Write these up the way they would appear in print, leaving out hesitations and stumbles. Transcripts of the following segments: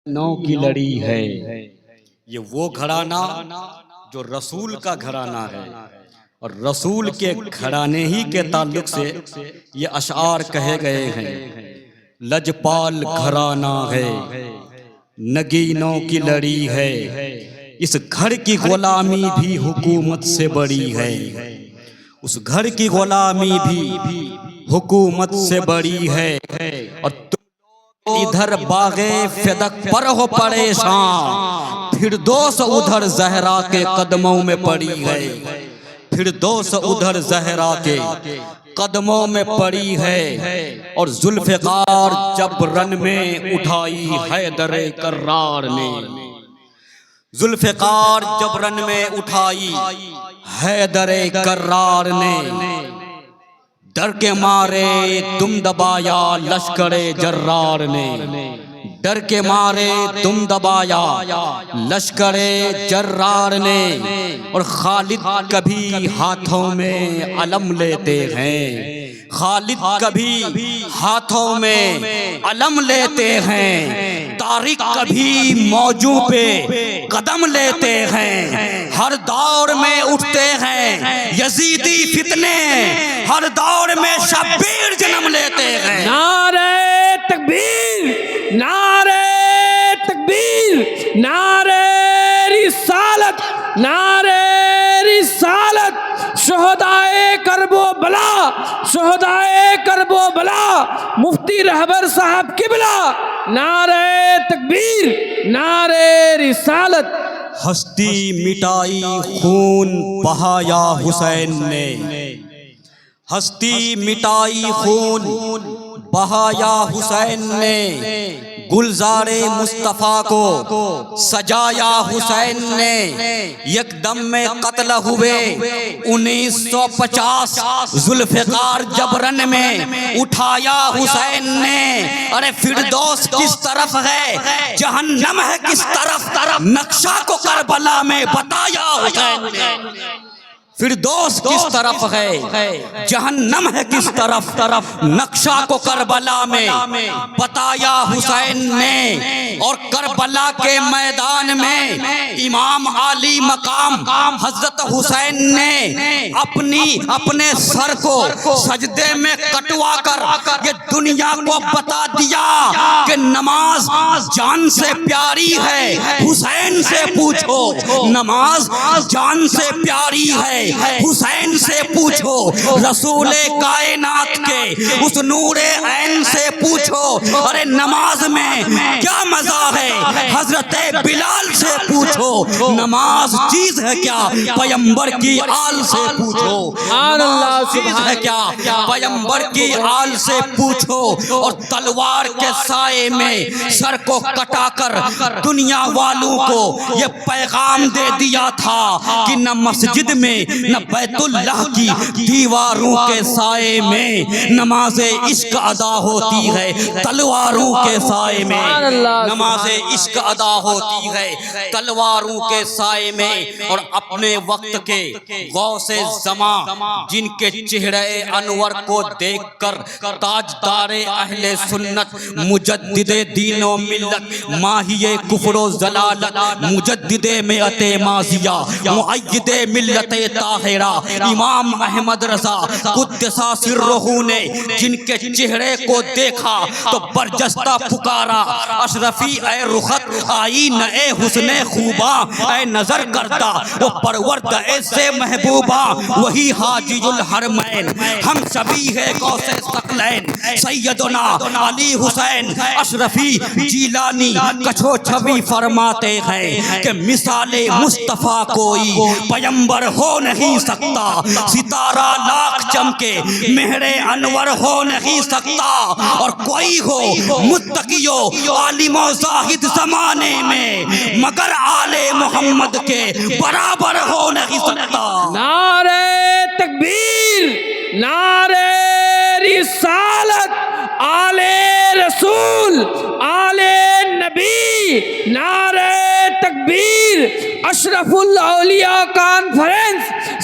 نو کی لڑی ہے۔ یہ وہ گھرانہ جو رسول کا گھرانہ ہے، اور رسول کے گھرانے ہی کے تعلق سے یہ اشعار کہے گئے ہیں۔ لجپال گھرانہ ہے، نگینوں کی لڑی ہے، اس گھر کی غلامی بھی حکومت سے بڑی ہے، اس گھر کی غلامی بھی حکومت سے بڑی ہے، اور ادھر باغ فدق پر ہو پریشان، فردوس ادھر زہرا کے قدموں میں پڑی ہے، فردوس ادھر زہرا کے قدموں میں پڑی ہے، اور ذوالفقار جب رن میں اٹھائی حیدر کرار نے، ذوالفقار جب رن میں اٹھائی حیدر کرار نے، ڈر کے مارے دم دبایا لشکر جرار نے، ڈر کے مارے دم دبایا لشکر جرار نے، اور خالد کبھی ہاتھوں میں علم لیتے ہیں، خالد کبھی ہاتھوں میں علم لیتے ہیں، طارق کبھی موجوں پہ قدم لیتے ہیں، ہر دور میں اٹھتے ہیں یزیدی فتنے، ہر دور میں شبیر جنم لیتے ہیں۔ نعرہ تکبیر، نعرہ تکبیر، نعرہ رسالت، نعرہ رسالت، شہدائے کرب و بلا، شہدائے کرب و بلا، مفتی رہبر صاحب قبلہ، نعرہ تکبیر، نعرہ رسالت۔ ہستی مٹائی خون بہایا حسین نے، ہستی مٹائی خون بہایا حسین نے، گلزار مصطفیٰ کو سجایا حسین نے، یک دم میں قتل ہوئے 1950، ذوالفقار جب رن میں اٹھایا حسین نے، ارے فردوس کس طرف ہے جہنم ہے کس طرف، نقشہ کو کربلا میں بتایا حسین نے، فردوس کس طرف ہے جہنم ہے کس طرف، نقشہ کو کربلا میں بتایا حسین نے، اور کربلا کے میدان میں امام عالی مقام حضرت حسین نے اپنے سر کو سجدے میں کٹوا کر یہ دنیا کو بتا دیا کہ نماز جان سے پیاری ہے، حسین سے پوچھو نماز جان سے پیاری ہے، حسین سے پوچھو، رسول کائنات کے اس نور عین سے پوچھو، ارے نماز میں کیا مزہ ہے حضرت بلال سے پوچھو، نماز چیز ہے کیا پیمبر کی آل سے پوچھو، نماز چیز ہے کیا پیمبر کی آل سے پوچھو، اور تلوار کے سائے میں سر کو کٹا کر دنیا والوں کو یہ پیغام دے دیا تھا کہ نہ مسجد میں نہ بیت اللہ کی دیواروں کے سائے میں نماز عشق ادا ہوتی ہے، تلواروں کے سائے میں نماز عشق ادا ہوتی ہے تلواروں کے سائے میں، اور اپنے وقت کے غوث زمان جن کے چہرے انور کو دیکھ کر تاجدار اہل سنت، مجدد دین و ملت، ماہی کفر و ضلالت، مجدد ملت ماضیہ، مؤید ملت طاہرہ، امام احمد رضا قدسہ سرہ نے جن کے چہرے کو دیکھا تو برجستہ پکارا، اشرفی اے رخت آئین اے حسن خوباں، اے نظر کردہ وہ پرورد ایسے محبوباں، وہی حاجی الحرمین ہم سبھی ہے غوث ثقلین، سیدنا علی حسین اشرفی جیلانی کچھو چھوی فرماتے ہیں کہ مثال مصطفیٰ کوئی پیمبر ہو نہیں سکتا، ستارہ لاکھ چمکے مہر انور ہو نہیں سکتا، اور کوئی ہو متقی و عالم و زاہد زمانے میں مگر آل محمد کے برابر ہو نہیں سکتا۔ نعرہ تکبیر، نعرہ رسالت، آل رسول، آل نبی، نعرہ تکبیر، اشرف الاولیاء کانفرنس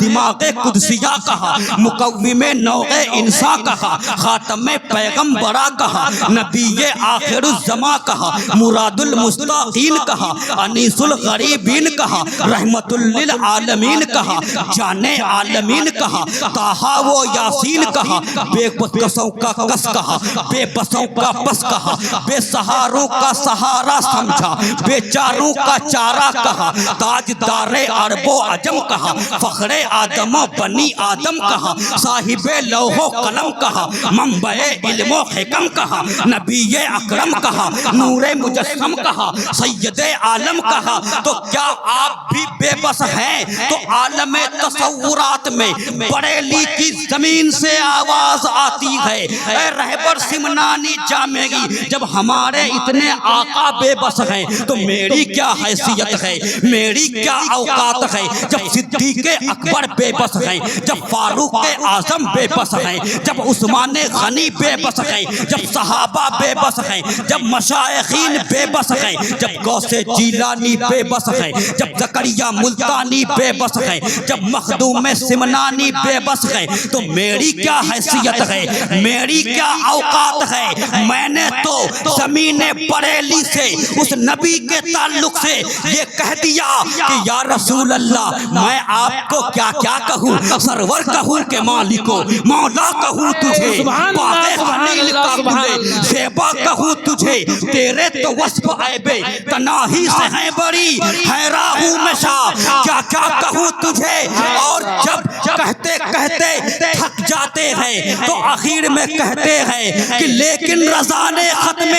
دماغ قدسیہ کہا، مقوم نوع انسان کہا، خاتم پیغمبرا کہا، نبی آخر الزمان کہا، مراد المستقین کہا، انیس الغریبین کہا، رحمت للعالمین کہا، جان عالمین کہا، طٰہٰ و یاسین کہا، بے بسوں کا کس کہا، بے بسوں کا پس کہا، بے سہاروں کا سہارا سمجھا، بے چاروں کا چارہ کہا، تاجدار عرب و عجم کہا، فخر آدم و بنی آدم کہا، صاحب لوح و قلم کہا، منبع علم و حکم کہا، نبی اکرم کہا، نور مجسم کہا، سید عالم کہا۔ تو کیا آپ بھی بے بس ہیں؟ تو عالم تصورات میں بریلی کی زمین سے آواز آتی ہے، اے رہبر سمنانی جامعی، جب ہمارے اتنے آقا بے بس ہیں تو میری کیا حیثیت ہے، میری کیا اوقات ہے؟ جب صدیق اکبر بے بس ہیں، جب فاروق اعظم بے بس ہیں، جب عثمان غنی بے بس ہیں، جب صحابہ بے بس ہیں، جب مشائخین بے بس ہیں، جب غوث جیلانی بے بس ہیں، جب زکریا ملتانی بے بس ہیں، جب مخدوم سمنانی بے بس ہیں، تو میری کیا حیثیت ہے، میری کیا اوقات ہے؟ میں نے تو زمین بریلی سے اس نبی کے تعلق سے یہ کہہ دیا کہ یا رسول اللہ، میں آپ کو کیا کیا کہوں، سرور کہوں کہ مالکو مولا کہوں تجھے، باغ خلیل کا گلے زیبا کہوں تجھے، تیرے تو وصف عیبے تناہی سے ہیں بڑی، حیران ہوں میں شاہ کیا کیا کہوں تجھے۔ اور جب کہتے کہتے تھک جاتے ہیں تو آخر میں کہتے ہیں کہ لیکن رضا نے ختم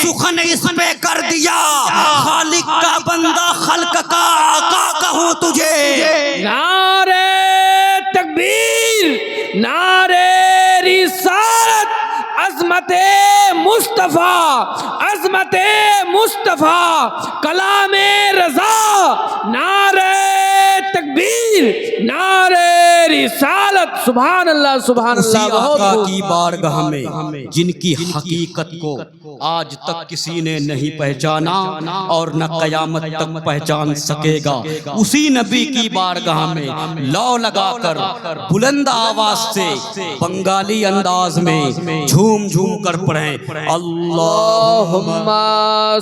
سخن اس پہ کر دیا، خالق کا بندہ خلق کا آقا کہوں تجھے۔ نعرہ تکبیر، نعرہ رسالت، عظمت مصطفیٰ، عظمت مصطفیٰ، کلام رضا، نعرہ تکبیر، نعرہ رسالت، سبحان اللہ سبحان اسی اللہ۔ بہت آقا خوب۔ کی بارگاہ میں جن کی حقیقت کو آج تک کسی نے نہیں پہچانا اور نہ قیامت تک پہچان سکے گا، اسی نبی کی بارگاہ میں لو لگا کر بلند آواز سے بنگالی انداز میں جھوم جھوم کر پڑھیں، اللہم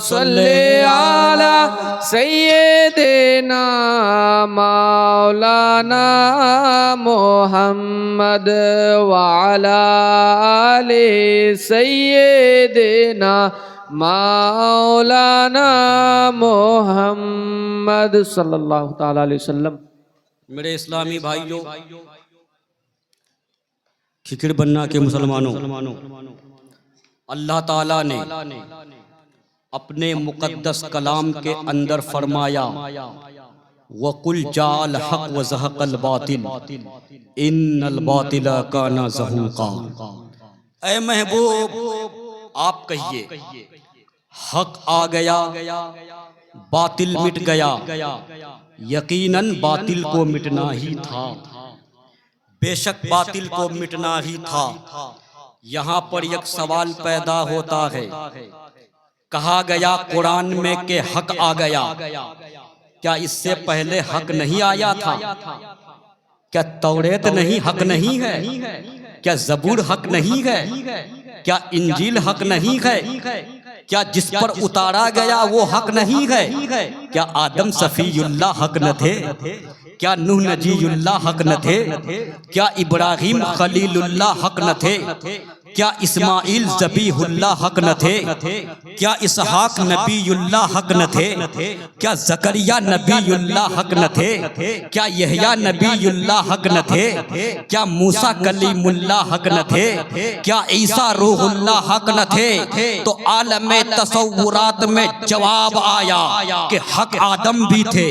صلی علی سیدنا مولانا محمد وعلی آل سیدنا مولانا محمد صلی اللہ تعالی علیہ وسلم۔ میرے اسلامی بھائیوں، کھکڑ بننا کے مسلمانوں، اللہ تعالیٰ نے اپنے مقدس کلام کے اندر فرمایا وَقُلْ جَاءَ الْحَقُّ وَزَهَقَ الْبَاطِلُ إِنَّ الْبَاطِلَ كَانَ زَهُوقًا۔ اے محبوب آپ کہیے حق آ گیا، باطل مٹ گیا، یقیناً باطل کو مٹنا ہی تھا، بے شک باطل کو مٹنا ہی تھا۔ یہاں پر ایک سوال پیدا ہوتا ہے، کہا گیا قرآن میں کہ حق آ گیا، کیا اس سے پہلے حق نہیں آیا تھا؟ کیا توریت نہیں حق نہیں ہے؟ کیا زبور حق نہیں ہے؟ کیا انجیل حق نہیں ہے؟ کیا جس پر اتارا گیا وہ حق نہیں ہے؟ کیا آدم صفی اللہ حق نہ تھے؟ کیا نوح نجی اللہ حق نہ تھے؟ کیا ابراہیم خلیل اللہ حق نہ تھے؟ کیا اسماعیل ذبیح اللہ حق نہ تھے؟ کیا اسحاق نبی اللہ حق نہ تھے؟ کیا زکریا نبی اللہ حق نہ تھے؟ کیا یحییٰ نبی اللہ حق نہ تھے؟ کیا موسیٰ کلیم اللہ حق نہ تھے؟ کیا عیسیٰ روح اللہ حق نہ تھے؟ تو عالم تصورات میں جواب آیا کہ حق آدم بھی تھے،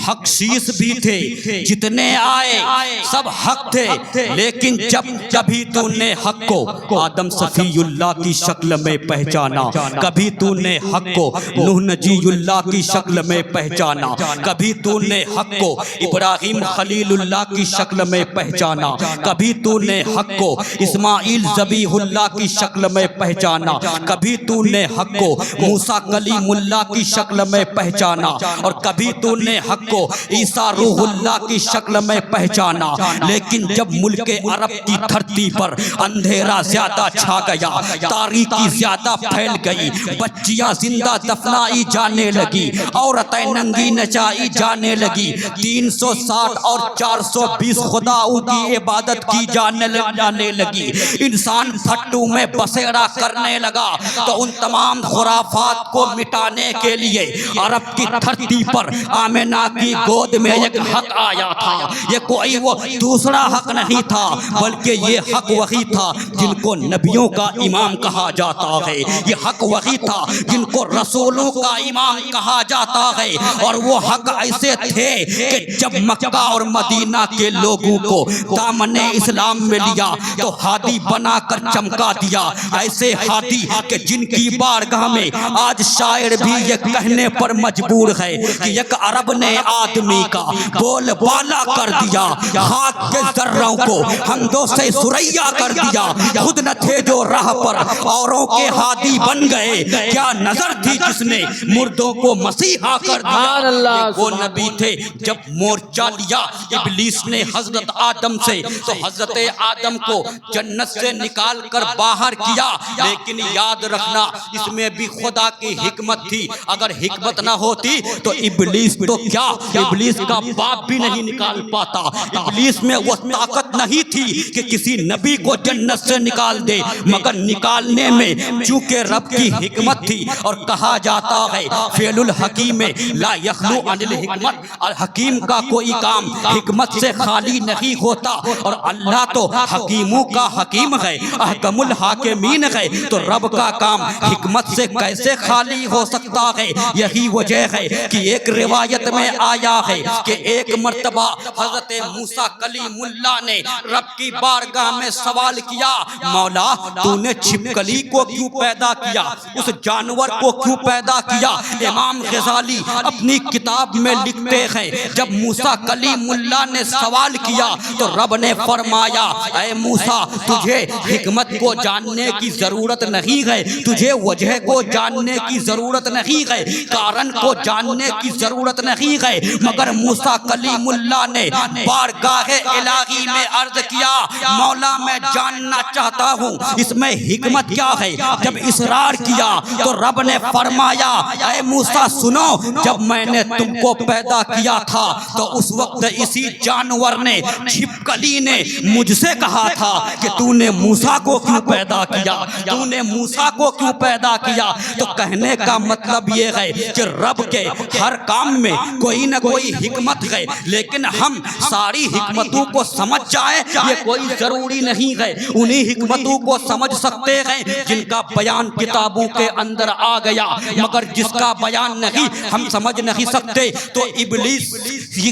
حق شیس بھی تھے، جتنے آئے سب حق تھے، لیکن جب کبھی تو نے حق کو آدم صفی اللہ کی شکل میں پہچانا، کبھی تو نے حق کو نوح نجی اللہ کی شکل میں پہچانا، کبھی تو نے حق کو ابراہیم خلیل اللہ کی شکل میں پہچانا، کبھی تو نے حق کو اسماعیل ذبیح اللہ کی شکل میں پہچانا، کبھی تو نے حق کو موسیٰ کلیم اللہ کی شکل میں پہچانا، اور کبھی تو نے حق کو عیسیٰ روح اللہ کی شکل میں پہچانا۔ لیکن جب ملک عرب کی دھرتی پر اندھیرا زیادہ چھا گیا، تاریکی زیادہ پھیل گئی، بچیاں زندہ دفنائی جانے لگی، عورتیں ننگی نچائی جانے لگی، 360 اور 420 خداؤں کی عبادت کی جانے لگی، انسان پھٹو میں بسیرا کرنے لگا، تو ان تمام خرافات کو مٹانے کے لیے عرب کی دھرتی پر آمنہ کی گود میں ایک حق آیا تھا۔ یہ کوئی وہ دوسرا حق نہیں تھا، بلکہ یہ حق وہی تھا جن کو نبیوں کا امام کہا جاتا ہے، یہ حق وہی تھا جن کو رسولوں کا امام کہا جاتا ہے، اور وہ حق ایسے تھے کہ جب مکہ اور مدینہ کے لوگوں کو دامن اسلام میں لیا تو ہادی بنا کر چمکا دیا، ایسے ہادی کہ جن کی بارگاہ میں آج شاعر بھی یہ کہنے پر مجبور ہے کہ یک عرب نے آدمی کا بول بالا کر دیا، خاک کے ذروں کو حمدوں سے ثریا کر دیا، خود نہ تھے جو راہ پر اوروں کے ہادی بن گئے، کیا نظر تھی جس نے مردوں کو مسیحا کر دیا۔ وہ نبی تھے جب مورچہ لیا ابلیس نے حضرت آدم سے، تو حضرت آدم کو جنت سے نکال کر باہر کیا، لیکن یاد رکھنا اس میں بھی خدا کی حکمت تھی، اگر حکمت نہ ہوتی تو ابلیس تو کیا ابلیس کا باپ بھی نہیں نکال پاتا، ابلیس میں وہ طاقت نہیں تھی کہ کسی نبی کو جنت سے نکال دے، مگر نکالنے میں چونکہ رب کی حکمت تھی، اور کہا جاتا ہے فعل الحکیم لا یخلو عن الحکمت، حکیم کا کوئی کام حکمت سے خالی نہیں ہوتا، اور اللہ تو حکیموں کا حکیم ہے، احکم الحاکمین ہے، تو رب کا کام حکمت سے کیسے خالی ہو سکتا ہے۔ یہی وجہ ہے کہ ایک روایت میں آیا ہے کہ ایک مرتبہ حضرت موسیٰ کلیم اللہ نے رب کی بارگاہ میں سوال کیا، مولا تو نے چھپکلی کو کیوں پیدا کیا، اس جانور کو کیوں پیدا کیا۔ امام غزالی اپنی کتاب میں لکھتے ہیں جب موسیٰ کلیم اللہ نے سوال کیا تو رب نے فرمایا، اے موسیٰ تجھے حکمت کو جاننے کی ضرورت نہیں ہے، تجھے وجہ کو جاننے کی ضرورت نہیں ہے، کارن کو جاننے کی ضرورت نہیں ہے، مگر موسیٰ کلیم اللہ نے بارگاہ الہی میں عرض کیا، مولا میں جاننا چاہتا ہوں اس میں حکمت کیا ہے۔ جب اصرار کیا تو رب نے فرمایا، اے موسیٰ سنو، جب میں نے تم کو پیدا کیا تھا تو اس وقت اسی جانور نے چھپکلی نے مجھ سے کہا تھا کہ تو نے موسیٰ کو کیوں پیدا کیا، تو نے موسیٰ کو کیوں پیدا کیا۔ تو کہنے کا مطلب یہ ہے کہ رب کے ہر کام میں کوئی نہ کوئی حکمت ہے، لیکن ہم ساری حکمتوں کو سمجھ جائیں یہ کوئی ضروری نہیں ہے، انہی حکمتوں کو سمجھ سکتے ہیں جن کا بیان کتابوں کے اندر آ گیا، مگر جس کا بیان نہیں ہم سمجھ نہیں سکتے۔ تو ابلیس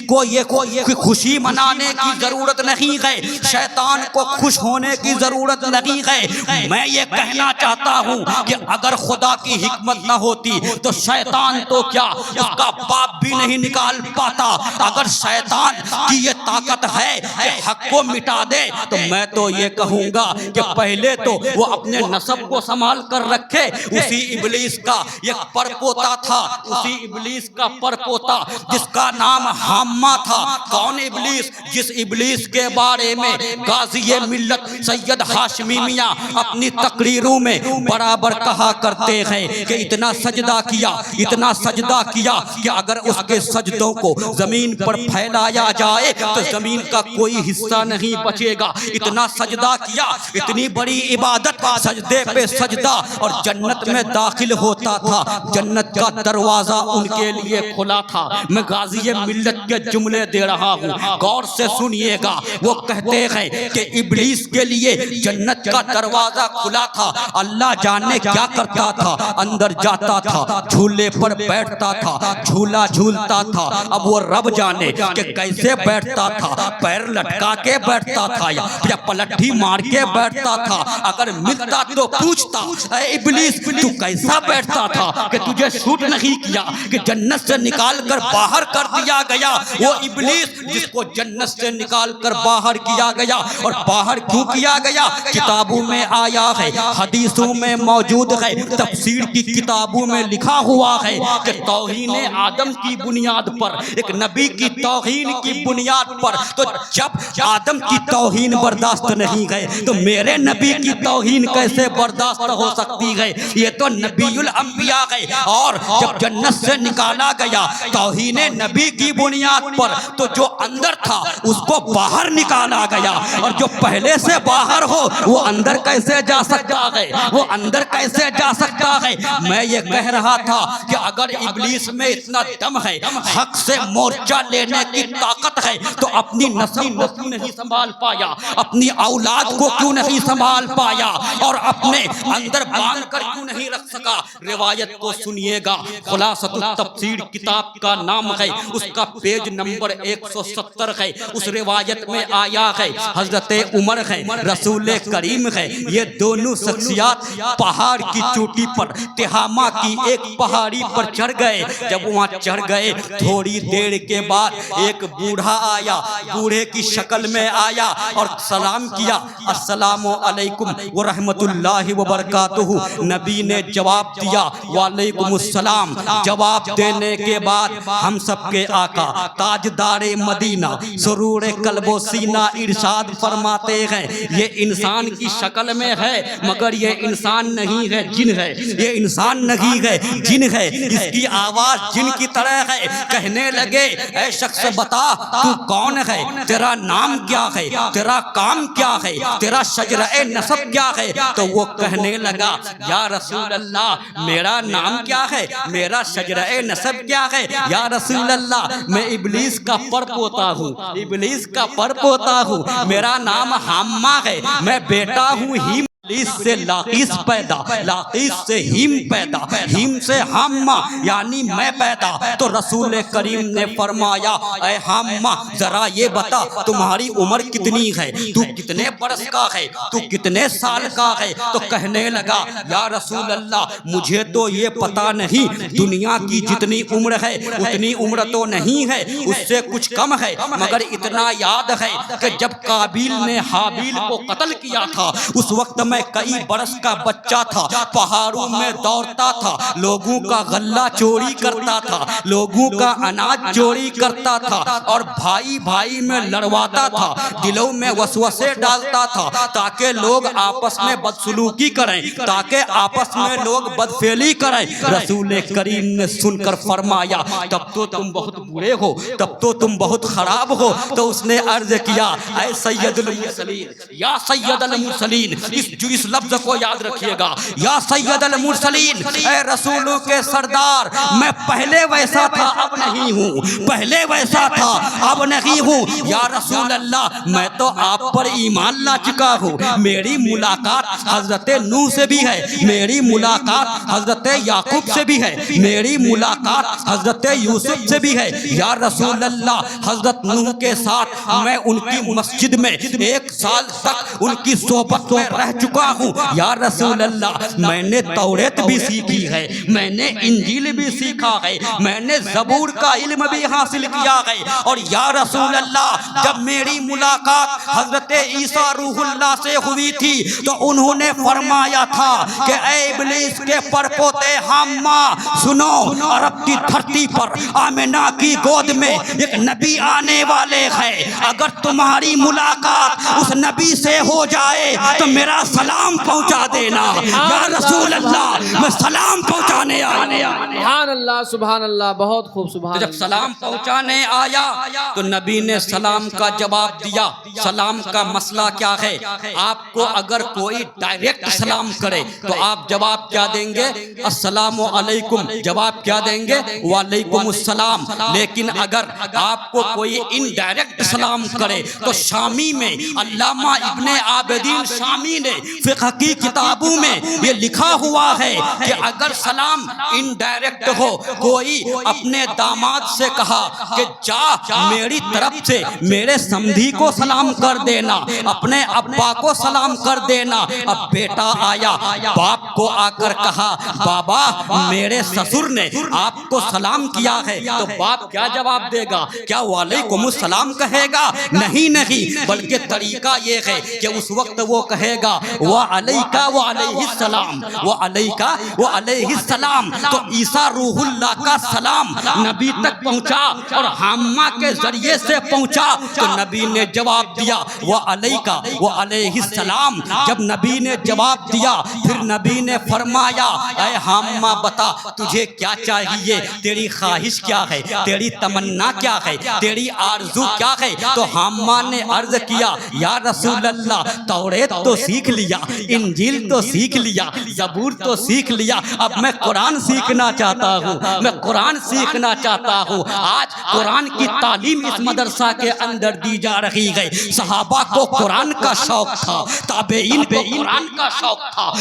کو یہ خوشی منانے کی ضرورت نہیں ہے، شیطان کو خوش ہونے کی ضرورت نہیں ہے۔ میں یہ کہنا چاہتا ہوں کہ اگر خدا کی حکمت نہ ہوتی تو شیطان تو کیا اس کا باپ بھی نہیں نکال پاتا۔ اگر شیطان کی یہ طاقت ہے کہ حق کو مٹا دے تو میں تو یہ کہوں گا کہ پہلے تو وہ اپنے نسب کو سنبھال کر رکھے۔ اسی ابلیس کا ایک پرپوتا تھا، اسی ابلیس کا پرپوتا جس کا نام حامہ تھا۔ کون ابلیس؟ جس ابلیس کے بارے میں غازی ملت سید ہاشمی میاں اپنی تقریروں میں برابر کہا کرتے ہیں کہ اتنا سجدہ کیا، اتنا سجدہ کیا کہ اگر اس کے سجدوں کو زمین پر پھیلایا جائے تو زمین کا کوئی حصہ نہیں بچے گا۔ اتنا سجدہ کیا، اتنی بڑی عبادت، سجدے پہ سجدہ، اور جنت میں داخل ہوتا تھا، جنت کا دروازہ ان کے لیے کھلا تھا۔ میں غازی ملت کے جملے دے رہا ہوں، غور سے سنیے گا۔ وہ کہتے ہیں کہ ابلیس کے لیے جنت کا دروازہ کھلا تھا، اللہ جانے کیا کرتا تھا، اندر جاتا تھا، جھولے پر بیٹھتا تھا، جھولا جھولتا تھا۔ اب وہ رب جانے کہ کیسے بیٹھتا تھا، پیر لٹکا کے بیٹھتا تھا یا پلٹھی مار کے بیٹھتا تھا، اگر ملتا تو پوچھتا اے ابلیس تو کیسا بیٹھتا تھا کہ تجھے شوٹ نہیں کیا کہ جنت سے نکال کر باہر کر دیا گیا؟ وہ ابلیس جس کو جنت سے نکال کر باہر کیا گیا، اور باہر کیوں کیا گیا؟ کتابوں میں آیا ہے، حدیثوں میں موجود ہے، تفسیر کی کتابوں میں لکھا ہوا ہے کہ توہین آدم کی بنیاد پر، ایک نبی کی توہین کی بنیاد پر، تو جب آدم کی توہین برداشت نہیں ہے تو میرے نبی کی توہین کیسے برداشت ہو سکتی ہے؟ یہ تو نبی الانبیاء ہے، اور جب جنت سے نکالا گیا توہین نبی کی بنیاد پر، تو جو اندر تھا اس کو باہر نکالا گیا، اور جو پہلے سے باہر ہو وہ اندر کیسے جا سکتا ہے؟ وہ اندر کیسے جا سکتا ہے؟ میں یہ کہہ رہا تھا کہ اگر ابلیس میں اتنا دم ہے، حق سے مورچہ لینے کی طاقت ہے، تو اپنی نسل کو کیوں نہیں سنبھال پایا؟ اپنی اولاد کو کیوں نہیں سنبھال پایا؟ اور اپنے اندر باندھ کر کیوں نہیں رکھ سکا؟ روایت کو سنیے گا، خلاصۃ التفسیر کتاب کا نام ہے، اس کا پیج نمبر 170 ہے۔ اس روایت میں آیا ہے حضرت عمر ہے، رسول کریم ہے، یہ دونوں شخصیات پہاڑ کی چوٹی پر، تہامہ کی ایک پہاڑی پر چڑھ گئے۔ جب وہاں چڑھ گئے تھوڑی دیر کے بعد ایک بوڑھا آیا، بوڑھے کی شکل میں آیا اور سلام کیا، السلام علیکم ورحمۃ اللہ وبرکاتہ۔ نبی نے جواب دیا وعلیکم السلام۔ جواب دینے کے بعد ہم سب کے آقا تاجدار مدینہ سرور قلب و سینہ ارشاد فرماتے ہیں، یہ انسان کی شکل میں ہے مگر یہ انسان نہیں ہے، جن ہے۔ یہ انسان نہیں ہے، جن ہے، اس کی آواز جن کی طرح ہے۔ کہنے لگے اے شخص بتا تو کون ہے، تیرا نام کیا ہے، تیرا کام کیا ہے، تیرا شجرہ نسب کیا ہے؟ تو وہ کہنے لگا یا رسول اللہ میرا نام کیا ہے، میرا شجرہ نسب کیا ہے؟ یا رسول اللہ میں ابلیس کا پر پوتا ہوں، ابلیس کا پر پوتا ہوں، میرا نام حامہ ہے، میں بیٹا ہوں ہیم ابلیس سے لاقیس پیدا، لاقیس سے ہیم پیدا، ہیم سے حامہ یعنی میں پیدا۔ تو رسول کریم نے فرمایا اے حامہ ذرا یہ بتا تمہاری عمر کتنی ہے، تو کتنے برس کا ہے، تو کتنے سال کا ہے؟ تو کہنے لگا یا رسول اللہ مجھے تو یہ پتا نہیں، دنیا کی جتنی عمر ہے اتنی عمر تو نہیں ہے، اس سے کچھ کم ہے، مگر اتنا یاد ہے کہ جب قابیل نے حابیل کو قتل کیا تھا اس وقت میں کئی برس کا بچہ تھا، پہاڑوں میں دوڑتا تھا، لوگوں کا غلہ چوری کرتا تھا، لوگوں کا اناج چوری کرتا تھا، اور بھائی بھائی میں لڑواتا تھا، دلوں میں وسوسے ڈالتا تھا تاکہ لوگ آپس میں بدسلوکی کریں، تاکہ آپس میں لوگ بدفعلی کریں۔ رسول کریم نے سن کر فرمایا تب تو تم بہت برے ہو، تب تو تم بہت خراب ہو۔ تو اس نے عرض کیا اے سید المرسلین، یا سید المرسلین، اس لفظ کو یاد رکھیے گا، یا سید المرسلین، اے رسولوں کے سردار، میں پہلے ویسا تھا اب نہیں ہوں، پہلے ویسا تھا اب نہیں ہوں۔ یا رسول اللہ میں تو آپ پر ایمان لا چکا ہوں، میری ملاقات حضرت نوح سے بھی ہے، میری ملاقات حضرت یعقوب سے بھی ہے، میری ملاقات حضرت یوسف سے بھی ہے۔ یا رسول اللہ حضرت نوح کے ساتھ میں ان کی مسجد میں 1 سال تک ان کی صحبت میں رہ چکا ہوں۔ یا رسول اللہ میں نے توریت بھی سیکھی ہے، میں نے انجیل بھی سیکھا ہے، میں نے زبور کا علم بھی حاصل کیا ہے، اور یا رسول اللہ جب میری ملاقات حضرت عیسیٰ روح اللہ سے ہوئی تھی تو انہوں نے فرمایا تھا کہ اے ابلیس کے پرپوتے حامہ سنو، عرب کی دھرتی پر آمنہ کی گود میں ایک نبی آنے والے ہیں، اگر تمہاری ملاقات اس نبی سے ہو جائے تو میرا سلام پہنچا دینا۔ یا رسول اللہ میں سلام پہنچانے آیا۔ سبحان اللہ سبحان اللہ، بہت خوب سبحان جب اللہ۔ سلام پہنچانے آیا تو نبی نے سلام کا جواب دیا۔ سلام کا مسئلہ کیا ہے؟ آپ کو اگر کوئی ڈائریکٹ سلام کرے تو آپ جواب کیا دیں گے؟ السلام علیکم۔ جواب کیا دیں گے؟ وعلیکم السلام۔ لیکن اگر آپ کو کوئی انڈائریکٹ سلام کرے تو شامی میں علامہ ابن عابدین شامی نے فقہ کی کتابوں میں یہ لکھا ہوا ہے کہ اگر سلام انڈائریکٹ ہو، کوئی اپنے داماد داماد سے کہا کہ جا میری طرف سے میرے سمدھی کو سلام کر دینا، اپنے ابا کو سلام کر دینا۔ اب بیٹا آیا، باپ کو آ کر کہا بابا میرے سسر نے آپ کو سلام کیا ہے، تو باپ کیا جواب دے گا؟ کیا وعلیکم السلام کہے گا؟ نہیں نہیں، بلکہ طریقہ یہ ہے کہ اس وقت وہ کہے گا وعلیکہ وعلیہ السلام، وعلیکہ وعلیہ السلام۔ تو عیسیٰ روح اللہ کا سلام نبی تک پہنچا اور حامہ کے ذریعے سے پہنچا، تو نبی نے جواب دیا وعلیکہ وعلیہ السلام۔ جب نبی نے جواب دیا پھر نبی نے فرمایا اے حامہ بتا تجھے کیا چاہیے، تیری خواہش کیا ہے، تیری تمنا کیا ہے، تیری آرزو کیا ہے؟ تو حامہ نے عرض کیا یا رسول اللہ توریت تو سیکھ لیا، انجیل تو سیکھ لیا، زبور تو سیکھ لیا، اب میں قرآن سیکھنا چاہتا ہوں، میں قرآن سیکھنا چاہتا ہوں۔ آج قرآن کی تعلیم اس مدرسہ کے اندر دی جا رہی ہے۔ صحابہ کو قرآن کا شوق تھا، تابعین کو قرآن کا شوق تھا،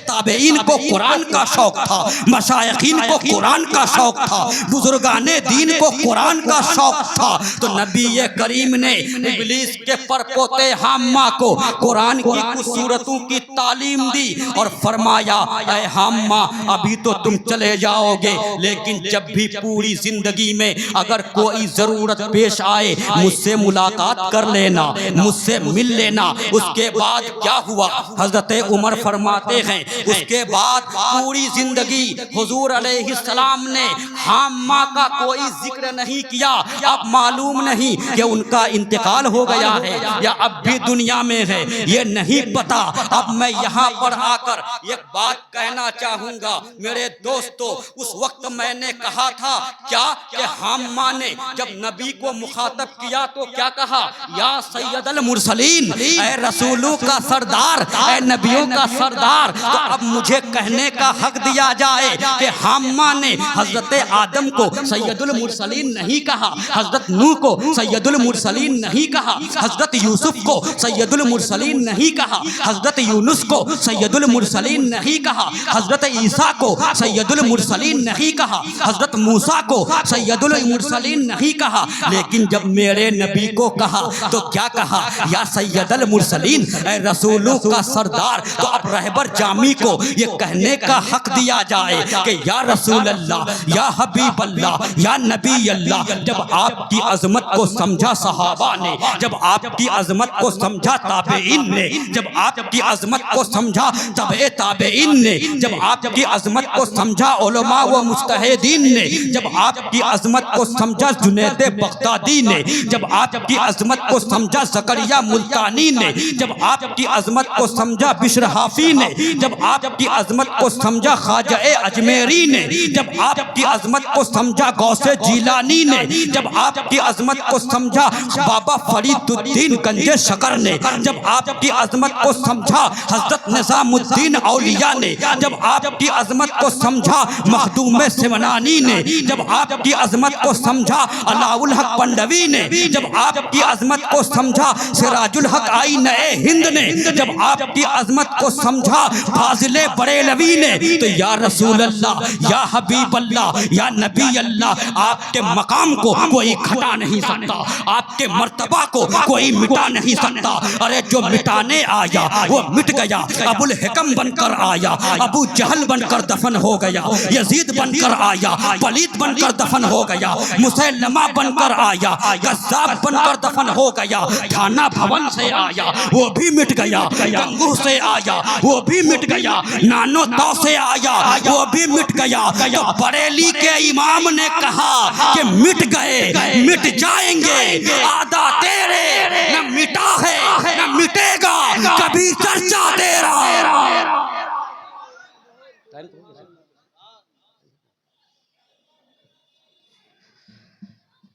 تابعین کو قرآن کا شوق تھا، مشائخین کو قرآن کا شوق تھا، بزرگان دین کو قرآن کا شوق تھا۔ تو نبی کریم نے ابلیس کے پرپوتے حامہ کو قرآن کی کچھ سورتوں کی تعلیم دی اور فرمایا اے حامہ ابھی تو تم چلے جاؤ گے، لیکن جب بھی پوری زندگی میں اگر کوئی ضرورت پیش آئے مجھ سے ملاقات کر لینا، مجھ سے مل لینا۔ اس کے بعد کیا ہوا؟ حضرت عمر فرماتے ہیں اس کے بعد پوری زندگی حضور علیہ السلام نے حامہ کا کوئی ذکر نہیں کیا۔ اب معلوم نہیں کہ ان کا انتقال ہو گیا ہے یا اب بھی دنیا میں ہے، یہ نہیں پتا۔ اب میں یہاں پر آ کر ایک بات کہنا چاہوں گا میرے دوستو، اس وقت میں نے کہا تھا کیا کہ حامہ نے جب نبی کو مخاطب کیا تو کیا کہا؟ یا سید المرسلین، اے رسولوں کا سردار، اے نبیوں کا سردار۔ تو اب مجھے کہنے کا حق دیا جائے کہ حامہ نے حضرت آدم کو سید المرسلین نہیں کہا، حضرت نوح کو سید المرسلین نہیں کہا، حضرت یوسف کو سید المرسلین نہیں کہا، حضرت یونس کو سید المرسلین نہیں کہا، حضرت عیسیٰ کو سید المرسلین نہیں کہا، حضرت موسیٰ کو سید المرسلین نہیں کہا، لیکن جب میرے نبی کو کہا تو کیا کہا؟ یا سید المرسلین، اے رسولوں کا سردار۔ تو اب رہبر جامی کو یہ کہنے کا حق دیا جائے کہ یا رسول اللہ، یا حبیب اللہ، یا نبی اللہ۔ جب آپ کی عظمت کو سمجھا صحابہ نے، جب آپ کی عظمت کو سمجھا تابعین نے، جب آپ کی عظمت کو سمجھا تبع تابعین نے، جب آپ کی عظمت کو سمجھا علماء و مجتہدین نے، جب آپ کی عظمت کو سمجھا جنید بغدادی نے، جب آپ کی عظمت کو سمجھا زکریا ملتانی نے، جب آپ کی عظمت کو سمجھا بشر حافی نے، جب آپ کی عظمت کو سمجھا خواجہ اجمیری نے، جب آپ کی عظمت کو سمجھا غوث جیلانی نے، جب آپ کی عظمت کو سمجھا بابا فرید الدین گنج شکر نے، جب آپ کی عظمت کو سمجھا حضرت نظام الدین اولیاء نے، جب آپ کی عظمت کو سمجھا مخدوم سمنانی نے، جب آپ کی عظمت کو سمجھا علاء الحق پنڈوی نے، جب آپ کی عظمت کو سمجھا سراج الحق آئینہ ہند نے، جب آپ کی عظمت کو سمجھا فاضل بریلوی نے، تو یا رسول اللہ، یا حبیب اللہ، یا نبی اللہ، آپ کے مقام کو کوئی گھٹا نہیں سکتا، آپ کے مرتبہ کو کوئی مٹا نہیں سکتا۔ ارے جو مٹانے آیا وہ مٹ گیا، ابو الحکم بن کر آیا، ابو جہل بن کر دفن ہو گیا، یزید بن کر آیا، پلید بن کر دفن ہو گیا، مسیلمہ بن کر آیا، کذاب بن کر دفن ہو گیا، تھانہ بھون سے آیا وہ بھی مٹ گیا، گنگو سے آیا وہ بھی مٹ گیا، نانو تو سے آیا وہ بھی مٹ گیا۔ تو بریلی کے امام نے کہا کہ مٹ گئے مٹ جائیں گے، آدھا تیرے، نہ مٹا ہے نہ مٹے گا کبھی چرچا تیرا۔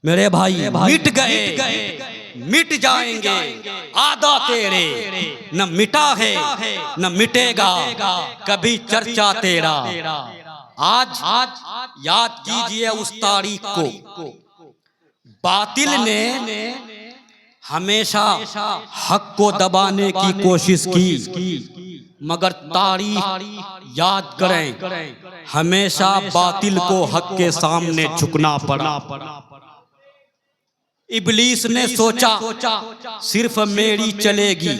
میرے بھائی مٹ گئے مٹ جائیں گے، آدھا تیرے، نہ مٹا ہے نہ مٹے گا کبھی چرچا تیرا۔ آج یاد کیجئے اس تاریخ کو، باطل نے ہمیشہ حق کو دبانے کی کوشش کی، مگر تاریخ یاد کریں ہمیشہ باطل کو حق کے سامنے جھکنا پڑا۔ ابلیس نے سوچا صرف میری چلے گی،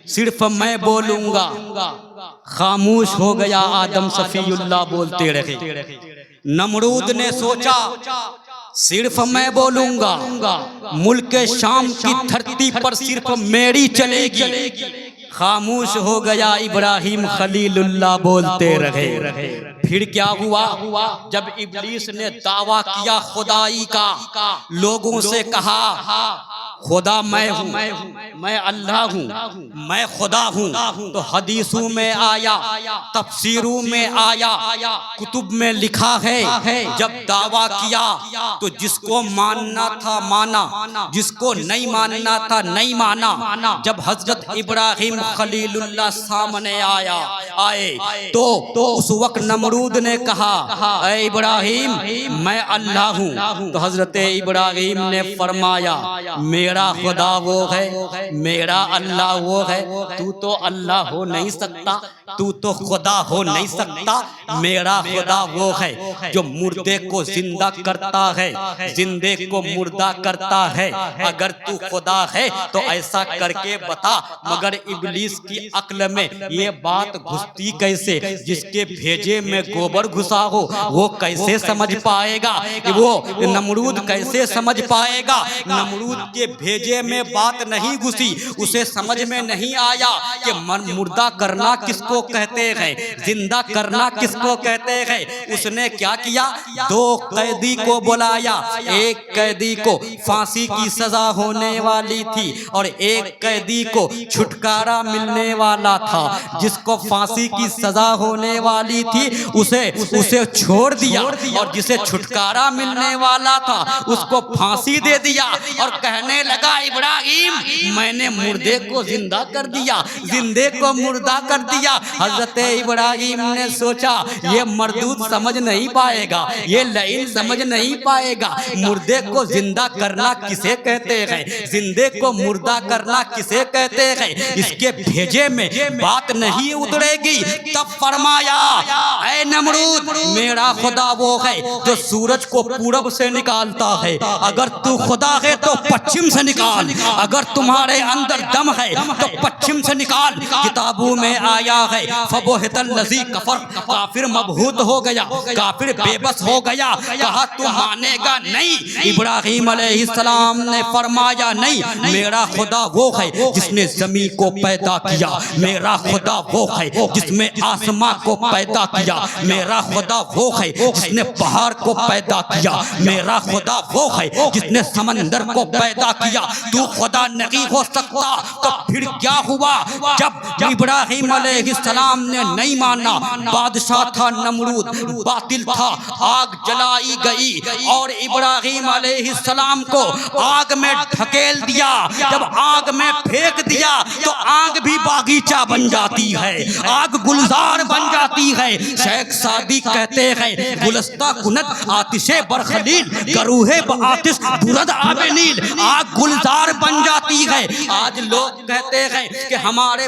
صرف میں بولوں گا، خاموش ہو گیا آدم صفی اللہ بولتے رہے۔ نمرود نے سوچا صرف میں بولوں گا، ملک شام کی دھرتی پر صرف میری چلے گی، خاموش ہو گیا ابراہیم خلیل اللہ بولتے رہے۔ پھر کیا ہوا؟ جب ابلیس نے دعویٰ کیا خدائی کا، لوگوں سے کہا خدا میں ہوں، میں اللہ ہوں، میں خدا ہوں، تو حدیثوں میں آیا، تفسیروں میں آیا، کتب میں لکھا ہے جب دعویٰ کیا تو جس کو ماننا تھا مانا، جس کو نہیں ماننا تھا نہیں مانا۔ جب حضرت ابراہیم خلیل اللہ سامنے آئے تو اس وقت نمرود نے کہا اے ابراہیم میں اللہ ہوں، تو حضرت ابراہیم نے فرمایا میرا خدا وہ ہے، میرا اللہ وہ ہے، تو تو اللہ ہو نہیں سکتا، تو تو خدا ہو نہیں سکتا، میرا خدا وہ ہے جو مردے کو زندہ کرتا ہے، زندے کو مردہ کرتا ہے، اگر تو خدا ہے تو ایسا کر کے بتا۔ مگر ابلیس کی عقل میں یہ بات گھستی کیسے؟ جس کے بھیجے میں گوبر گھسا ہو وہ کیسے سمجھ پائے گا؟ وہ نمرود کیسے سمجھ پائے گا؟ نمرود کے بھیجے میں بات نہیں گھسی، اسے سمجھ میں نہیں آیا کہ مردہ کرنا کس کو کہتے ہیں، زندہ کرنا کس کو کہتے ہیں۔ اس نے کیا کیا؟ دو قیدی کو بلایا، ایک قیدی کو پھانسی کی سزا ہونے والی تھی اور ایک قیدی کو چھٹکارا ملنے والا تھا۔ جس کو پھانسی کی سزا ہونے والی تھی اسے چھوڑ دیا، اور جسے چھٹکارا ملنے والا تھا اس کو پھانسی دے دیا، اور کہنے لگا ابراہیم میں نے مردے کو زندہ کر دیا، زندے کو مردہ کر دیا۔ حضرت ابراہیم نے سوچا یہ مردود سمجھ نہیں پائے گا، یہ لعین سمجھ نہیں پائے گا، مردے کو زندہ کرنا کسے کہتے ہیں، زندے کو مردہ کرنا کسے کہتے ہیں، اس کے بھیجے میں بات نہیں اترے گی۔ تب فرمایا اے نمرود میرا خدا وہ ہے جو سورج کو پورب سے نکالتا ہے، اگر تو خدا ہے تو پچھم سے نکال، اگر تمہارے اندر دم ہے تو پچھم سے نکال۔ کتابوں میں آیا ہے فبہت الذی کفر، کافر مبہوت ہو گیا، کافر بے بس ہو گیا، کہا تو مانے گا نہیں۔ ابراہیم علیہ السلام نے فرمایا نہیں، میرا خدا وہ ہے جس نے زمین کو پیدا کیا، میرا خدا وہ ہے جس میں آسمان کو پیدا کیا، میرا خدا وہ ہے جس نے پہاڑ کو پیدا کیا، میرا خدا وہ ہے جس نے سمندر کو پیدا کیا، تو خدا نہیں ہو سکتا۔ تو پھر کیا ہوا؟ جب ابراہیم علیہ السلام نے نہیں مانا، بادشاہ تھا نمرود، باطل تھا، آگ جلائی گئی اور ابراہیم علیہ السلام کو آگ میں ڈھکیل دیا۔ جب آگ میں پھینک دیا تو آگ بھی باغیچہ بن جاتی ہے، آگ گلزار بن جاتی ہے۔ شیخ سعدی کہتے ہیں گلستہ کنت آتش برخلیل، گروہ بآتش برد آب نیل، آگ گلزار بن جاتی ہے۔ آج لوگ کہتے ہیں کہ ہمارے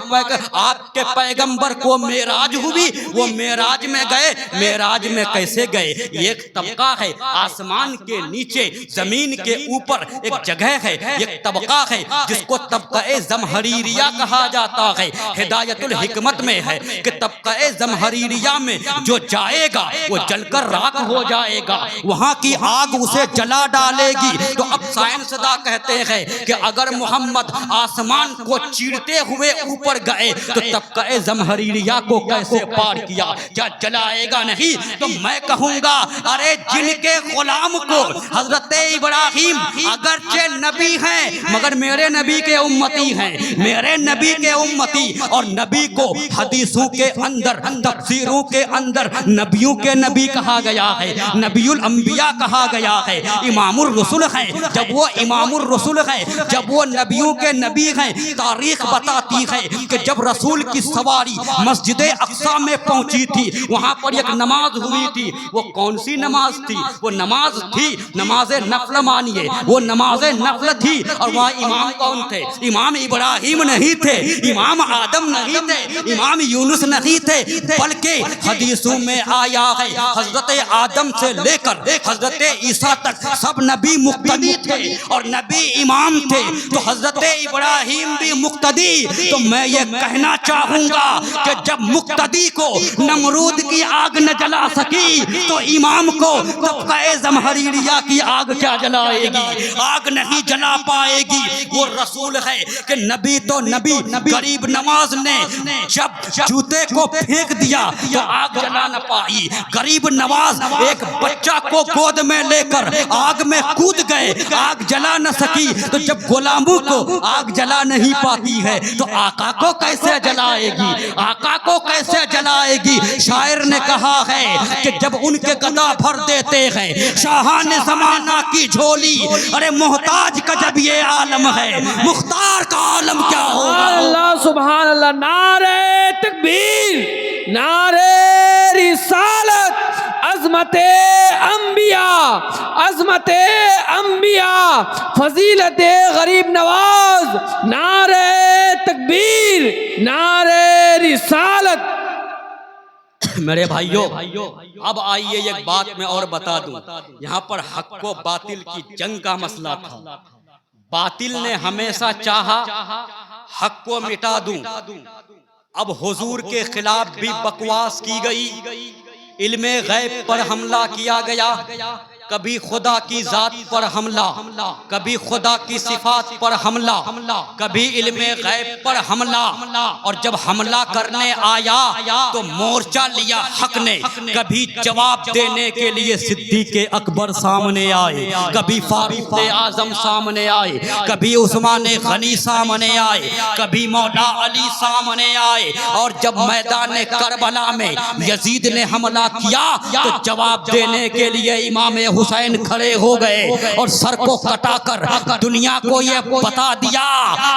آپ کے پیغمبر کو معراج ہوئی، وہ معراج میں گئے، معراج میں کیسے گئے؟ ایک طبقہ ہے آسمان کے نیچے، زمین کے اوپر ایک جگہ ہے، ایک طبقہ ہے جس کو طبقہ زمہریریہ کہا جاتا ہے۔ ہدایت الحکمت میں ہے کہ طبقہ زمہریریہ میں جو جائے گا وہ جل کر راکھ ہو جائے گا، وہاں کی آگ اسے جلا ڈالے گی۔ تو اب سائنسداں کہتے ہیں کہ اگر محمد آسمان کو چیرتے ہوئے اوپر گئے تو طبقہ زمہریریہ کو کیسے پار کیا؟ کیا جلائے گا نہیں؟ تو میں کہوں گا ارے جن کے غلام کو حضرت ابراہیم اگرچہ نبی ہیں مگر میرے نبی کے امتی ہیں، میرے نبی کے امتی، اور نبی کو حدیثوں کے اندر تفسیروں کے اندر نبیوں کے نبی کہا گیا ہے، نبی الانبیاء کہا گیا ہے، امام الرسل ہیں۔ جب وہ امام الرسل رسول ہے، جب وہ نبیوں کے نبی ہیں، تاریخ بتاتی ہے کہ جب رسول کی سواری مسجد اقصی میں پہنچی تھی، وہاں پر ایک نماز ہوئی تھی۔ وہ کون سی نماز تھی؟ وہ نماز تھی نماز نفل، مانیے وہ نماز نفل تھی۔ اور وہاں امام کون تھے؟ امام ابراہیم نہیں تھے، امام آدم نہیں تھے، امام یونس نہیں تھے، بلکہ حدیثوں میں آیا ہے حضرت آدم سے لے کر حضرت عیسیٰ تک سب نبی مقتدی تھے اور نبی امام تھے۔ تو حضرت ابراہیم بھی مقتدی۔ تو میں یہ کہنا چاہوں گا کہ جب مقتدی کو نمرود کی آگ نہ جلا سکی تو امام کو طبقہ زمہریریہ کی آگ کیا جلائے گی؟ آگ نہیں جلا پائے گی۔ وہ رسول ہے کہ نبی تو نبی، غریب نواز نے جب جوتے کو پھینک دیا تو آگ جلا نہ پائی۔ غریب نواز ایک بچہ کو گود میں لے کر آگ میں کود گئے، آگ جلا نہ سکی۔ تو جب غلاموں کو آگ جلا نہیں پاتی ہے تو آقا کو کیسے جلائے گی؟ آقا کو کیسے جلائے گی؟ شاعر نے کہا ہے کہ جب ان کے گدا بھر دیتے ہیں شاہان زمانہ کی جھولی، ارے محتاج کا جب یہ عالم ہے، مختار کا عالم کیا ہوگا؟ اللہ سبحان اللہ، نعرہ تکبیر، نعرہ رسالت، عظمت انبیاء، عظمت انبیاء، فضیلت غریب نواز، نعرہ تکبیر، نعرہ رسالت۔ میرے بھائیوں، اب آئیے ایک بات میں اور بتا دوں، یہاں پر حق و باطل کی جنگ کا مسئلہ تھا۔ باطل نے ہمیشہ چاہا حق کو مٹا دوں، اب حضور کے خلاف بھی بکواس کی گئی، علم غیب پر حملہ کیا گیا، کبھی خدا کی ذات پر حملہ، کبھی خدا کی صفات پر حملہ، کبھی علم غیب پر حملہ۔ اور جب حملہ کرنے آیا تو مورچہ لیا حق نے، کبھی جواب دینے کے لیے صدیق اکبر سامنے آئے، کبھی فاروق اعظم سامنے آئے، کبھی عثمان غنی سامنے آئے، کبھی مولا علی سامنے آئے۔ اور جب میدان کربلا میں یزید نے حملہ کیا تو جواب دینے کے لیے امام حسین کھڑے ہو گئے اور سر کو کٹا کر دنیا کو یہ بتا دیا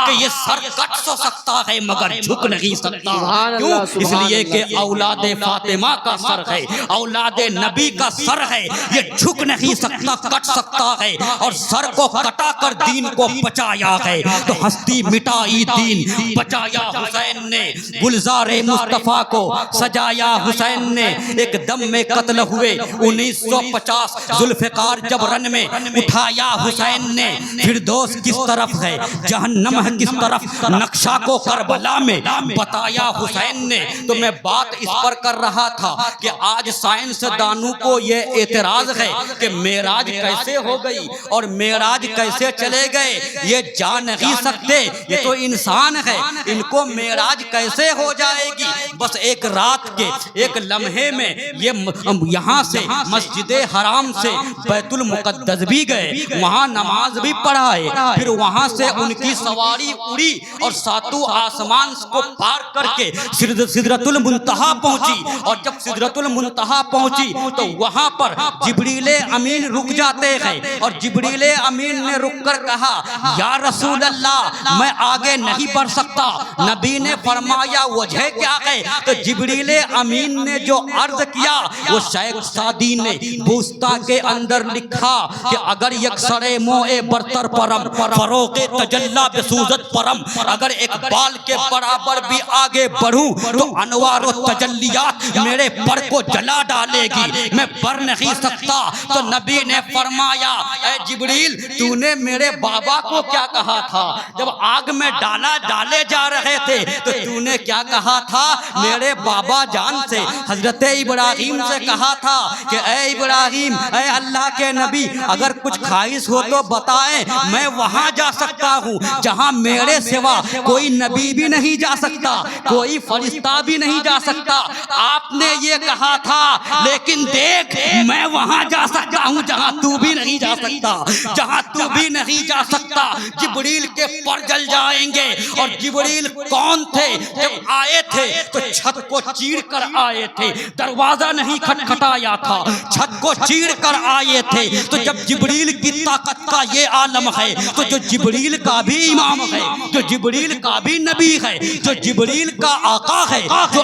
کہ یہ سر کٹ تو سکتا ہے مگر جھک نہیں سکتا۔ کیوں؟ اس لیے کہ اولاد فاطمہ کا سر ہے، اولاد نبی کا سر ہے، یہ جھک نہیں سکتا، کٹ سکتا ہے۔ اور سر کو کٹا کر دین کو بچایا ہے، تو ہستی مٹائی دین بچایا حسین نے، گلزار مصطفیٰ کو سجایا حسین نے۔ ایک دم میں قتل ہوئے 1950 ذوالفقار جب رن میں اٹھایا حسین نے۔ فردوس کس طرف ہے، جہنم ہے کس طرف، نقشہ کو کربلا میں بتایا حسین نے۔ تو میں بات اس پر کر رہا تھا کہ آج سائنس دانوں کو یہ اعتراض ہے کہ معراج کیسے ہو گئی اور معراج کیسے چلے گئے، یہ جان نہیں سکتے، یہ تو انسان ہے، ان کو معراج کیسے ہو جائے گی؟ بس ایک رات کے ایک لمحے میں یہ یہاں سے مسجد حرام سے بیت المقدس بھی گئے، وہاں نماز بھی پڑھائے، پھر وہاں سے ان کی سواری اڑی اور ساتوں آسمان کو پار کر کے سدرۃ المنتہا پہنچی۔ اور جب سدرۃ المنتہا پہنچی تو وہاں پر جبریل امین رک جاتے ہیں، اور جبریل امین نے رک کر کہا یا رسول اللہ میں آگے نہیں بڑھ سکتا۔ نبی نے فرمایا وجہ کیا ہے؟ تو جبریل امین نے جو عرض کیا وہ شیخ سعدی نے بوستا کے اندر لکھا کہ اگر یک سرے موئے برتر پرم فروغ تجلا بسوزت پرم، اگر ایک بال کے برابر بھی آگے بڑھوں تو انوار و تجلیات میرے پر کو جلا ڈالے گی، میں بڑھ نہیں سکتا۔ تو نبی نے فرمایا اے جبریل تو نے میرے بابا کو کیا کہا تھا جب آگ میں ڈالے جا رہے تھے؟ تو تو نے کیا کہا تھا؟ میرے بابا جان سے حضرت ابراہیم سے کہا تھا کہ اے ابراہیم، اے اللہ کے نبی، اگر کچھ خواہش ہو تو بتائیں، میں وہاں جا سکتا ہوں جہاں میرے سوا کوئی نبی بھی نہیں جا سکتا، کوئی فرشتہ بھی نہیں جا سکتا۔ آپ نے یہ کہا تھا لیکن دیکھ میں وہاں جا سکتا ہوں جہاں تو بھی نہیں جا سکتا، جہاں تو بھی نہیں جا سکتا۔ جبریل کے پر جل جائیں گے۔ اور جبریل کون تھے؟ جب آئے تھے تو چھت کو چیر کر آئے تھے، دروازہ نہیں کھٹکھٹایا تھا، چھت کو چیر کر آئے تھے۔ تو جب جبریل کی طاقت کا یہ عالم ہے تو جو جبریل کا بھی امام ہے، جو جبریل کا بھی نبی ہے، جو جبریل کا آقا ہے، جو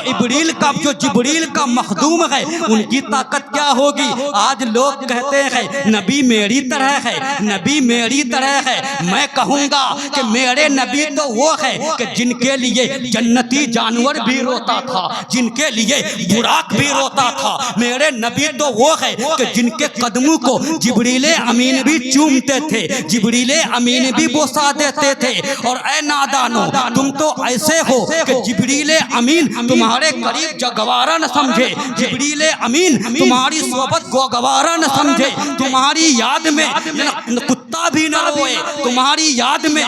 جبریل کا مخدوم ہے، ان کی طاقت کیا ہوگی؟ آج لوگ کہتے ہیں نبی میری طرح ہے، نبی میری طرح ہے۔ میں کہوں گا کہ میرے نبی تو وہ ہے کہ جن کے لیے جنتی جانور بھی روتا تھا، جن کے لیے براق بھی روتا تھا۔ میرے نبی تو وہ ہے کہ جن کے قدموں کو جبریل امین بھی چومتے تھے، جبریل امین بھی بوسا دیتے تھے۔ اور اے نادانو، تم تو ایسے ہو کہ جبریل امین تمہارے قریب گوارا نہ سمجھے، جبریل امین تمہاری صحبت کو گوارا نہ سمجھے، تمہاری یاد میں کتا بھی نہ روئے، تمہاری یاد میں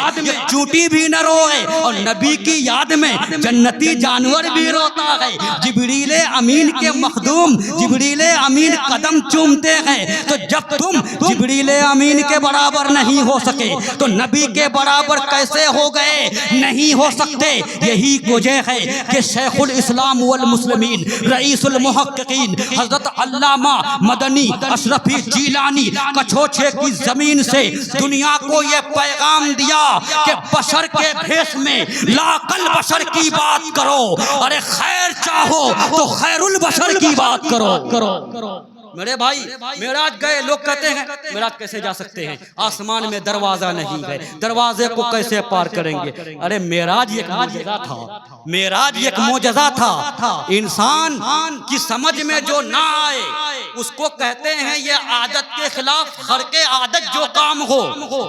چونٹی بھی نہ روئے، اور نبی کی یاد میں جنتی جانور بھی روتا ہے۔ جبریل امین کے مخدوم جبریل امین قدم چومتے ہیں۔ تو جب تم جبریل امین کے برابر نہیں ہو سکے تو نبی کے برابر کیسے ہو گئے؟ نہیں ہو سکتے۔ یہی وجہ ہے کہ شیخ الاسلام والمسلمین، رئیس المحققین حضرت علامہ مدنی اشرفی جیلانی کچھوچے کی زمین سے دنیا کو یہ پیغام دیا کہ بشر کے بھیس میں لا کل بشر کی بات کرو، ارے خیر چاہو تو خیر البشر کی بات کرو۔ میرے بھائی، معراج گئے، لوگ کہتے ہیں معراج کیسے جا سکتے ہیں؟ آسمان میں دروازہ نہیں ہے، دروازے کو کیسے پار کریں گے؟ ارے معراج ایک معجزہ تھا، معراج ایک معجزہ تھا۔ انسان کی سمجھ میں جو نہ آئے اس کو کہتے ہیں یہ عادت کے خلاف خرق عادت جو کام ہو،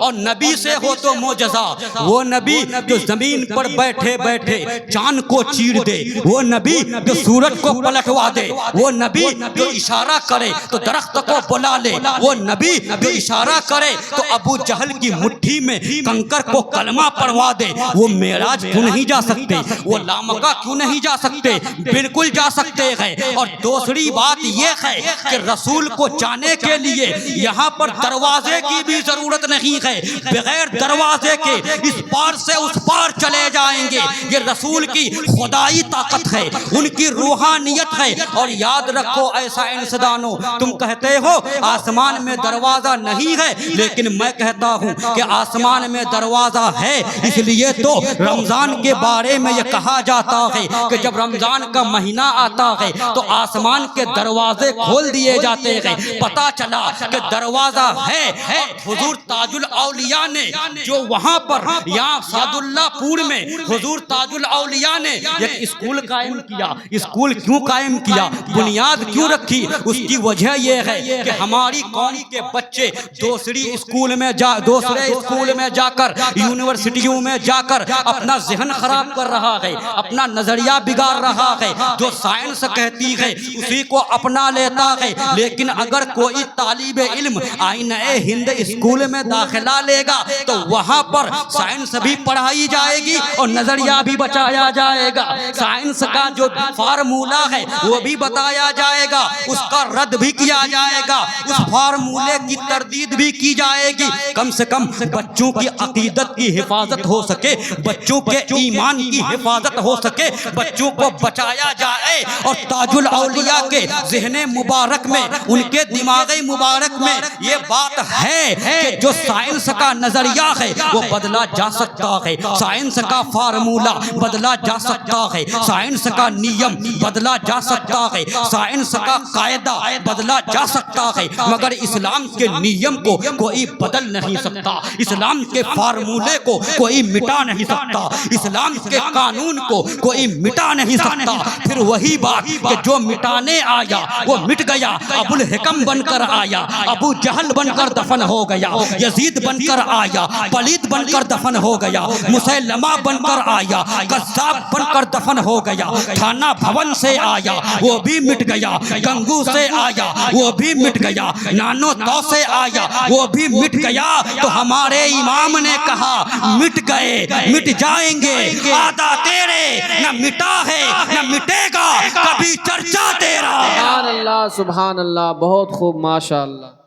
اور نبی سے ہو تو معجزہ۔ وہ نبی جو زمین پر بیٹھے بیٹھے چاند کو چیر دے، وہ نبی جو سورج کو پلٹوا دے، وہ نبی جو اشارہ کرے تو درخت کو بلا لے، وہ نبی جو اشارہ کرے تو ابو جہل کی مٹھی میں کنکر کو کلمہ پڑھوا دے، وہ معراج کیوں نہیں جا سکتے؟ وہ لامکہ کیوں نہیں جا سکتے؟ بالکل جا سکتے ہیں۔ اور دوسری بات یہ ہے کہ رسول کو جانے کے لیے یہاں پر دروازے کی بھی ضرورت نہیں ہے، بغیر دروازے کے اس پار سے اس پار چلے جائیں گے۔ یہ رسول کی خدائی طاقت ہے، ان کی روحانیت ہے۔ اور یاد رکھو ایسا انسدانو، تم کہتے ہو آسمان میں دروازہ نہیں ہے، لیکن میں کہتا ہوں کہ آسمان میں دروازہ ہے۔ اس لیے تو رمضان کے بارے میں یہ کہا جاتا ہے کہ جب رمضان کا مہینہ آتا ہے تو آسمان کے دروازے کھول دیے جاتے ہیں۔ پتا چلا کہ دروازہ ہے۔ حضور تاج الاولیاء نے جو وہاں پر یہاں سعد اللہ پور میں حضور تاج الاولیاء نے ایک اسکول قائم کیا۔ اسکول کیوں قائم کیا؟ بنیاد کیوں رکھی؟ اس کی وجہ یہ ہے کہ ہماری قوم کے بچے دوسرے اسکول میں جا کر یونیورسٹیوں میں جا کر اپنا ذہن خراب کر رہا ہے، اپنا نظریہ بگاڑ رہا ہے۔ جو سائنس کہتی ہے اسی کو اپنا لیتا ہے۔ لیکن اگر کوئی طالب علم آئینہ ہند اسکول میں داخلہ لے گا تو وہاں پر سائنس بھی پڑھائی جائے گی اور نظریہ بھی بچایا جائے گا۔ سائنس کا جو فارمولہ ہے وہ بھی بتایا جائے گا، اس کا رد بھی کیا جائے گا، اس فارمولے کی تردید بھی کی جائے گی۔ کم سے کم بچوں کی عقیدت کی حفاظت ہو سکے، بچوں کے ایمان کی حفاظت ہو سکے، بچوں کو بچایا جائے۔ اور تاج الاولیاء کے ذہن مبارک میں، ان کے دماغ مبارک میں یہ بات ہے کہ جو سائنس کا نظریہ ہے وہ بدلا جا سکتا ہے، سائنس کا فارمولہ بدلا جا سکتا ہے، سائنس کا نیم بدلا جا سکتا ہے، سائنس کا قاعدہ بدلا جا سکتا ہے، مگر اسلام کے نیم کو کوئی بدل نہیں سکتا، اسلام کے فارمولے کو کوئی مٹا نہیں سکتا، اسلام کے قانون کو کوئی مٹا نہیں سکتا۔ پھر وہی بات کہ جو مٹانے آیا وہ مٹ گیا، ابو الحکم بن کر آیا، ابو جہل بن کر دفن ہو گیا، یزید بن کر آیا، پلید بن کر دفن ہو گیا، مسیلمہ بن کر آیا، قذاب بن کر دفن ہو گیا، تھانہ بھون سے آیا وہ بھی مٹ گیا، گنگو سے آیا وہ بھی مٹ گیا، نانو تو سے آیا وہ بھی مٹ گیا۔ تو ہمارے امام نے کہا مٹ گئے مٹ جائیں گے، آدھا تیرے نہ مٹا ہے نہ مٹے گا کبھی چرچا تیرا۔ سبحان اللہ، سبحان اللہ، بہت خوب، ماشاء اللہ۔